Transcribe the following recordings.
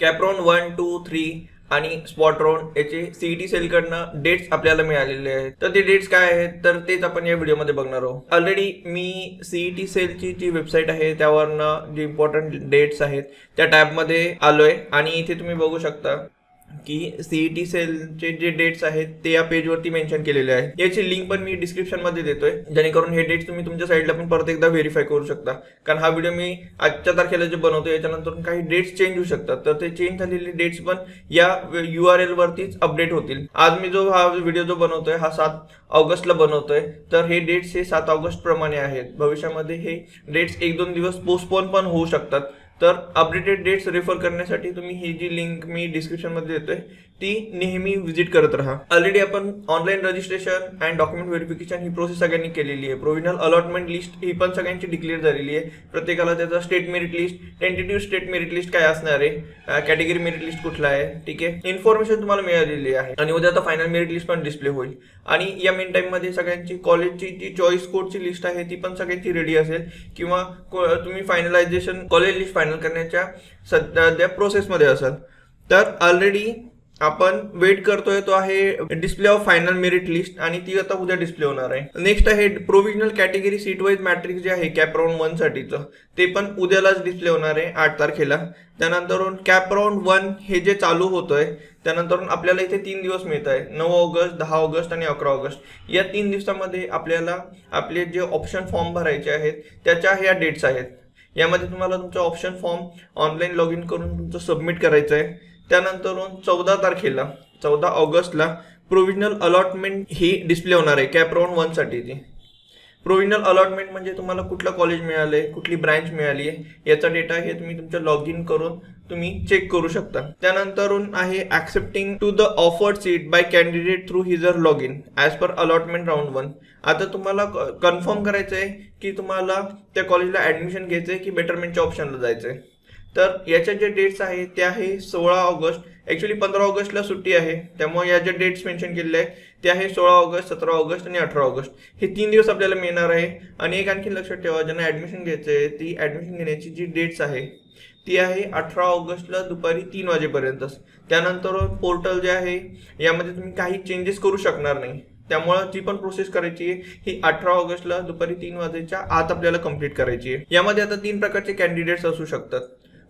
CAP round 1, 2, 3 आणि spot round याचे CET सेलकडनं dates आपल्याला मिळालेले आहेत. तर ते डेट्स काय आहेत तर तेच आपण या व्हिडिओमध्ये बघणार आहोत. ऑलरेडी मी सीईटी सेलची जी वेबसाईट आहे त्यावरनं जे इम्पॉर्टंट डेट्स आहेत त्या टॅबमध्ये आलोय आणि इथे तुम्ही बघू शकता की सीईटी सेलचे जे डेट्स आहेत ते या पेजवरती मेन्शन केलेले आहेत. याची लिंक पण मी डिस्क्रिप्शन मध्ये देतोय, जेणेकरून हे डेट्स तुम्ही तुमच्या साईडला पण परत एकदा व्हेरीफाय करू शकता. कारण हा व्हिडिओ मी आजच्या तारखेला जे बनवतो याच्यानंतर काही डेट्स चेंज होऊ शकतात, तर ते चेंज झालेले डेट्स पण या URL वरतीच अपडेट होतील. आज मी जो हा व्हिडिओ जो बनवतोय हा 7 ऑगस्टला बनवतोय, तर हे डेट्स हे 7 ऑगस्ट प्रमाणे आहेत. भविष्यामध्ये हे डेट्स 1-2 दिवस पोस्टपोन पण होऊ शकतात. तर अपडेटेड डेट्स रेफर करण्यासाठी तुम्ही ही जी लिंक मी डिस्क्रिप्शन मध्ये देतोय ती नेहमी व्हिजिट करत राहा. ऑलरेडी आपण online registration and document verification he process सगळ्यांनी केलेली आहे. प्रोव्हिजनल अलॉटमेंट लिस्ट ही पण सगळ्यांची डिक्लेअर झालेली आहे. प्रत्येकाला त्याचा state merit list, tentative state merit list काय असणार आहे, कॅटेगरी मेरिट लिस्ट कुठला आहे, ठीक आहे, इन्फॉर्मेशन तुम्हाला मिळालेली आहे. आणि उद्या आता फायनल मेरिट लिस्ट पण डिस्प्ले होईल. आणि या मेन टाइम मध्ये सगळ्यांची कॉलेजची जी चॉईस कोडची लिस्ट आहे ती पण सगळ्यांची रेडी असेल, किंवा तुम्ही फायनलायझेशन कॉलेज लिस्ट फायनल करण्याच्या सध्या प्रोसेसमध्ये असाल. तर ऑलरेडी आपण वेट करतोय तो आहे display of final merit list, आणि ती आता उद्या डिस्प्ले होणार आहे. नेक्स्ट आहे provisional category seat wise matrix जे आहे कॅप्रॉन 1 साठीचं, ते पण उद्यालाच डिस्प्ले होणार आहे 8 तारखेला. त्यानंतर कॅप्रॉन 1 हे जे चालू होतोय त्यानंतर आपल्याला इथे 3 दिवस मिळत आहे, 9 ऑगस्ट, 10 ऑगस्ट आणि 11 ऑगस्ट. या 3 दिवसामध्ये आपल्याला आपले जे ऑप्शन फॉर्म भरायचे आहेत त्याच्या ह्या डेट्स आहेत. यामध्ये तुम्हाला तुमचा option form online log in करून तुमचं सबमिट करायचं आहे. त्यानंतर 14 तारखेला 14 ऑगस्टला प्रोव्हिजनल अलॉटमेंट ही डिस्प्ले होणार आहे कॅप्रॉन 1 साठीची. प्रोव्हिजनल अलॉटमेंट म्हणजे तुम्हाला कुठलं कॉलेज मिळालंय, कुठली ब्रँच मिळाली आहे याचा डेटा हे तुम्ही तुमच्या लॉग इन करून तुम्ही चेक करू शकता. त्यानंतर आहे accepting to the offered seat by candidate through his her log in as per allotment round 1. आता तुम्हाला कन्फर्म करायचं आहे की तुम्हाला त्या कॉलेजला ऍडमिशन घ्यायचं आहे की बेटरमेंटच्या ऑप्शनला जायचं आहे. तर याच्या जे डेट्स आहेत ते आहे 16 ऑगस्ट. ॲक्च्युली 15 ऑगस्टला सुट्टी आहे, त्यामुळे या ज्या डेट्स मेन्शन केलेल्या आहेत ते आहे 16 ऑगस्ट, 17 ऑगस्ट आणि 18 ऑगस्ट. हे 3 दिवस आपल्याला मिळणार आहे. आणि एक आणखी लक्षात ठेवा, ज्यांना ऍडमिशन घ्यायचं आहे ती ऍडमिशन घेण्याची जी डेट्स आहे ती आहे 18 ऑगस्टला दुपारी 3 वाजेपर्यंतच. त्यानंतर पोर्टल जे आहे यामध्ये तुम्ही काही चेंजेस करू शकणार नाही, त्यामुळे जी पण प्रोसेस करायची आहे ही 18 ऑगस्टला दुपारी 3 वाजेच्या आत आपल्याला कंप्लीट करायची आहे. यामध्ये आता 3 प्रकारचे कॅन्डिडेट्स असू शकतात.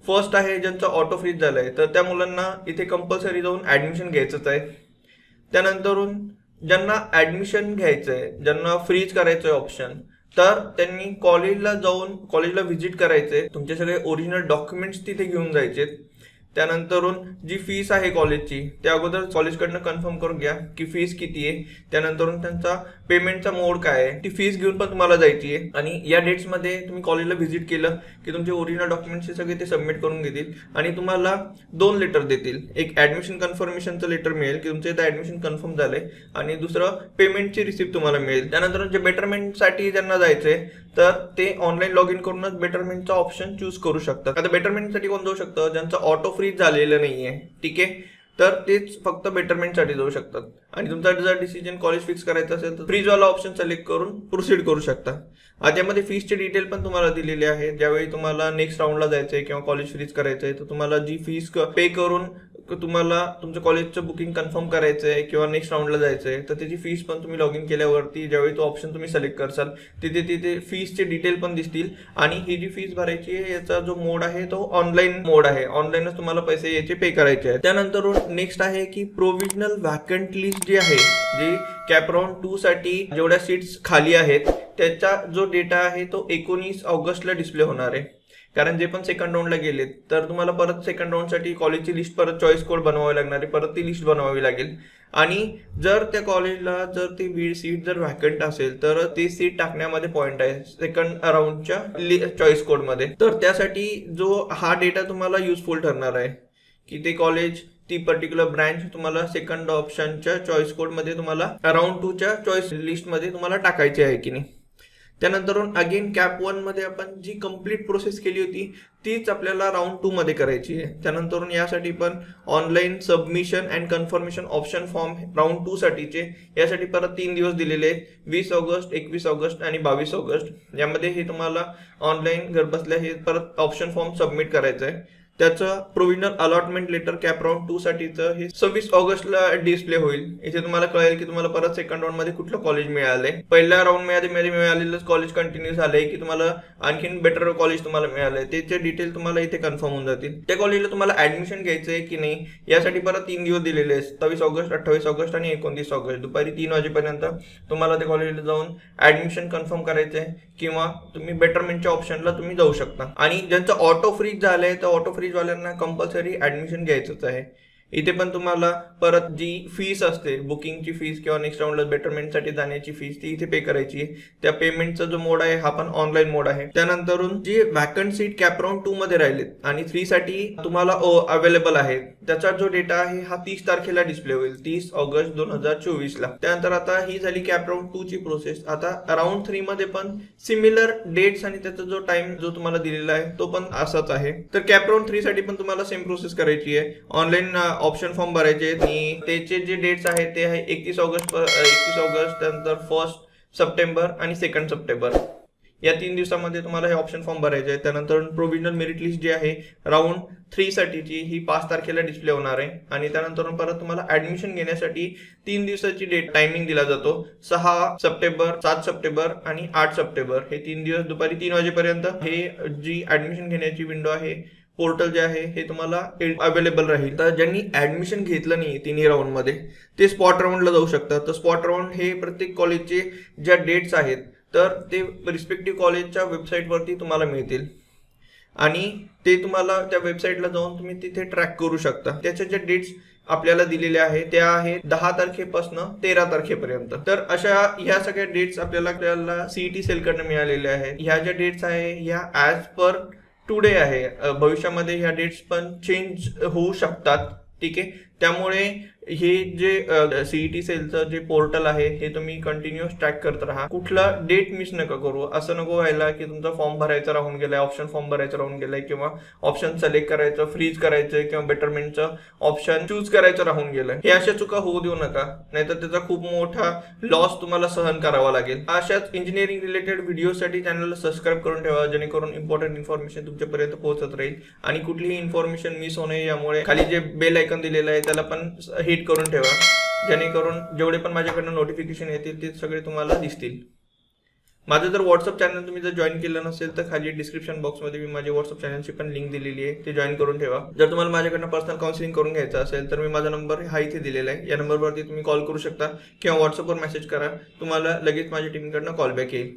फर्स्ट आहे ज्यांचं ऑटो फ्रीज झालंय, तर त्या मुलांना इथे कंपल्सरी जाऊन ऍडमिशन घ्यायचंच आहे. त्यानंतर ज्यांना ऍडमिशन घ्यायचंय, ज्यांना फ्रीज करायचंय ऑप्शन, तर त्यांनी कॉलेजला जाऊन कॉलेजला व्हिजिट करायचंय. तुमचे सगळे ओरिजिनल डॉक्युमेंट्स तिथे घेऊन जायचे. त्यानंतर जी फीस आहे कॉलेजची त्या अगोदर कॉलेजकडनं कन्फर्म करून घ्या की फीस किती आहे. त्यानंतर त्यांचा पेमेंटचा मोड काय आहे ती फीस घेऊन पण तुम्हाला जायची आहे. आणि या डेट्समध्ये तुम्ही कॉलेजला व्हिजिट केलं की तुमचे ओरिजिनल डॉक्युमेंट्स सगळे ते सबमिट करून घेतील आणि तुम्हाला 2 लेटर देतील. एक ऍडमिशन कन्फर्मेशनचं लेटर मिळेल की तुमचं इथं ऍडमिशन कन्फर्म झालंय, आणि दुसरं पेमेंटची रिसिप्ट तुम्हाला मिळेल. त्यानंतर जे बेटरमेंटसाठी ज्यांना जायचंय तर ते ऑनलाईन लॉग इन करूनच बेटरमेंटचा ऑप्शन चूज करू शकतात. आता बेटरमेंटसाठी कोण जाऊ शकतं, ज्यांचं ऑटो फ्रीज झालेलं नाहीये, ठीक आहे, तर तेच फक्त बेटरमेंटसाठी जाऊ शकतात. आणि तुमचा जर डिसिजन कॉलेज फिक्स करायचं असेल तर फ्रीजवाला ऑप्शन सिलेक्ट करून प्रोसीड करू शकता. त्यामध्ये फीसचे डिटेल पण तुम्हाला दिलेले आहे. ज्यावेळी तुम्हाला नेक्स्ट राऊंडला जायचंय किंवा कॉलेज फ्रीज करायचंय तर तुम्हाला जी फीस पे करून तुम्हाला तुमचं कॉलेजचं बुकिंग कन्फर्म करायचंय किंवा नेक्स्ट राऊंडला जायचंय तर त्याची फीस पण तुम्ही लॉग इन केल्यावरती ज्यावेळी तो ऑप्शन तुम्ही सिलेक्ट करसाल तिथे फीसचे डिटेल पण दिसतील. आणि ही जी फीस भरायची आहे याचा जो मोड आहे तो ऑनलाईन मोड आहे, ऑनलाईनच तुम्हाला पैसे याचे पे करायचे आहेत. त्यानंतर नेक्स्ट आहे की प्रोव्हिजनल व्हॅकंट लिस्ट जी आहे, जी कॅप्रॉन 2 साठी जेवढ्या सीट्स खाली आहेत त्याचा जो डेटा आहे तो 19 ऑगस्टला डिस्प्ले होणार आहे. कारण जे पण सेकंड राऊंडला गेलेत तर तुम्हाला परत सेकंड राऊंडसाठी कॉलेजची लिस्ट परत चॉईस कोड बनवावी लागणार आहे, परत ती लिस्ट बनवावी लागेल. आणि जर त्या कॉलेजला जर ती सीट जर व्हॅकंट असेल तर ती सीट टाकण्यामध्ये पॉईंट आहे सेकंड राऊंडच्या चॉईस कोडमध्ये. तर त्यासाठी जो हा डेटा तुम्हाला युजफुल ठरणार आहे की ते कॉलेज, ती पर्टिक्युलर ब्रँच तुम्हाला सेकंड ऑप्शनच्या चॉईस कोडमध्ये तुम्हाला राऊंड 2च्या चॉईस लिस्टमध्ये तुम्हाला टाकायची आहे की नाही. त्यानंतर अगेन कॅप 1 मध्ये आपण जी कंप्लीट प्रोसेस केली होती तीच आपल्याला राऊंड 2 मध्ये करायची आहे. त्यानंतर यासाठी पण online submission and confirmation option form round 2 साठीचे यासाठी परत 3 दिवस दिलेले आहेत, 20 ऑगस्ट, 21 ऑगस्ट आणि 22 ऑगस्ट. यामध्ये हे तुम्हाला ऑनलाईन घर बसल्या हे परत ऑप्शन फॉर्म सबमिट करायचं आहे. त्याचं provisional allotment letter CAP round 2 साठीचं हे 26 ऑगस्टला डिस्प्ले होईल. इथे तुम्हाला कळेल की तुम्हाला परत सेकंड राऊंड मध्ये कुठलं कॉलेज मिळालंय. पहिल्या राऊंड मध्ये मिळालेलं कॉलेज कंटिन्यू झालंय की तुम्हाला आणखीन बेटर कॉलेज तुम्हाला मिळालंय, त्याचे डिटेल तुम्हाला इथे कन्फर्म होऊन जातील. त्या कॉलेजला तुम्हाला ऍडमिशन घ्यायचंय की नाही यासाठी परत 3 दिवस दिलेले आहेत, 27 ऑगस्ट, 28 ऑगस्ट आणि 29 ऑगस्ट दुपारी 3 वाजेपर्यंत तुम्हाला त्या कॉलेजला जाऊन ऍडमिशन कन्फर्म करायचंय किंवा तुम्ही बेटरमेंटच्या ऑप्शनला तुम्ही जाऊ शकता. आणि ज्यांचं ऑटो फ्रीज झालंय तर ऑटो फ्रीज वाल्यांना कंपल्सरी ऍडमिशन घ्यायचंच आहे. इथे पण तुम्हाला परत जी फीस असते बुकिंगची फीस किंवा नेक्स्ट राऊंडला बेटरमेंटसाठी जाण्याची फीस ती इथे पे करायची आहे. त्या पेमेंटचा जो मोड आहे हा पण ऑनलाईन मोड आहे. त्यानंतरून जी वॅकंट सीट कॅप राऊंड 2 मध्ये राहिलेत आणि 3 साठी तुम्हाला अवेलेबल आहे त्याचा जो डेटा आहे हा 30 तारखेला डिस्प्ले होईल, 30 ऑगस्ट 2024 ला. त्यानंतर आता ही झाली कॅप राऊंड 2 ची प्रोसेस. आता राऊंड 3 मध्ये पण सिमिलर डेट्स आणि त्याचा जो टाइम जो तुम्हाला दिलेला आहे तो पण असाच आहे. तर कॅप राऊंड 3 साठी पण तुम्हाला सेम प्रोसेस करायची आहे. ऑनलाईन ऑप्शन फॉर्म भरायचे आणि त्याचे जे डेट्स आहेत ते आहे 31 ऑगस्ट, त्यानंतर 1 सप्टेंबर आणि 2 सप्टेंबर या 3 दिवसामध्ये तुम्हाला हे ऑप्शन फॉर्म भरायचे आहे. त्यानंतर प्रोव्हिजनल मेरिट लिस्ट जी आहे राऊंड 3 साठीची ही 5 तारखेला डिस्प्ले होणार आहे. आणि त्यानंतर परत तुम्हाला ऍडमिशन घेण्यासाठी 3 दिवसाची डेट टायमिंग दिला जातो, 6 सप्टेंबर, 7 सप्टेंबर आणि 8 सप्टेंबर हे 3 दिवस दुपारी 3 वाजेपर्यंत हे जी ऍडमिशन घेण्याची विंडो आहे पोर्टल जे आहे हे तुम्हाला अवेलेबल राहील. तर ज्यांनी ऍडमिशन घेतलं नाही तिन्ही राऊंड मध्ये ते स्पॉट राऊंडला जाऊ शकतात. तर स्पॉट राऊंड हे प्रत्येक कॉलेजचे ज्या डेट्स आहेत तर ते रिस्पेक्टिव्ह कॉलेजच्या वेबसाईटवरती तुम्हाला मिळतील आणि ते तुम्हाला त्या वेबसाईटला जाऊन तुम्ही तिथे ट्रॅक करू शकता. त्याच्या ज्या डेट्स आपल्याला दिलेल्या आहेत त्या आहेत 10 तारखेपासून 13 तारखेपर्यंत. तर अशा ह्या सगळ्या डेट्स आपल्याला सीईटी सेल कडनं मिळालेल्या आहेत. ह्या ज्या डेट्स आहे ह्या ऍज पर टुडे आहे, भविष्यामध्ये ह्या डेट्स पण चेंज होऊ शकतात. ठीक आहे, त्यामुळे हे जे सीईटी सेलचं जे पोर्टल आहे हे तुम्ही कंटिन्युअस ट्रॅक करत राहा. कुठला डेट मिस नका करू. असं नको व्हायला की तुमचा फॉर्म भरायचा राहून गेलाय, ऑप्शन फॉर्म भरायचं राहून गेलाय किंवा ऑप्शन सिलेक्ट करायचं, फ्रीज करायचं किंवा बेटरमेंटचं ऑप्शन चूज करायचं राहून गेलंय. हे अशा चुका होऊ देऊ नका, नाहीतर त्याचा खूप मोठा लॉस तुम्हाला सहन करावा लागेल. अशाच इंजिनिअरिंग रिलेटेड व्हिडिओसाठी चॅनलला सबस्क्राईब करून ठेवा जेणेकरून इम्पॉर्टंट इन्फॉर्मेशन तुमच्यापर्यंत पोहोचत राहील. आणि कुठलीही इन्फॉर्मेशन मिस होऊ नये यामुळे खाली जे बेल आयकॉन दिलेलं आहे त्याला पण हिट करून ठेवा जेणेकरून जेवढे पण माझ्याकडनं नोटिफिकेशन येतील ते सगळे तुम्हाला दिसतील. माझं जर व्हॉट्सअप चॅनल तुम्ही जर जॉईन केलं नसेल तर खाली डिस्क्रिप्शन बॉक्समध्ये मी माझ्या व्हॉट्सअप चॅनलची पण लिंक दिलेली आहे, ते जॉईन करून ठेवा. जर तुम्हाला माझ्याकडनं पर्सनल काउन्सिलिंग करून घ्यायचं असेल तर मी माझा नंबर हा इथे दिलेला आहे, या नंबरवरती तुम्ही कॉल करू शकता किंवा व्हॉट्सअपवर मेसेज करा, तुम्हाला लगेच माझ्या टीमकडनं कॉल बॅक येईल.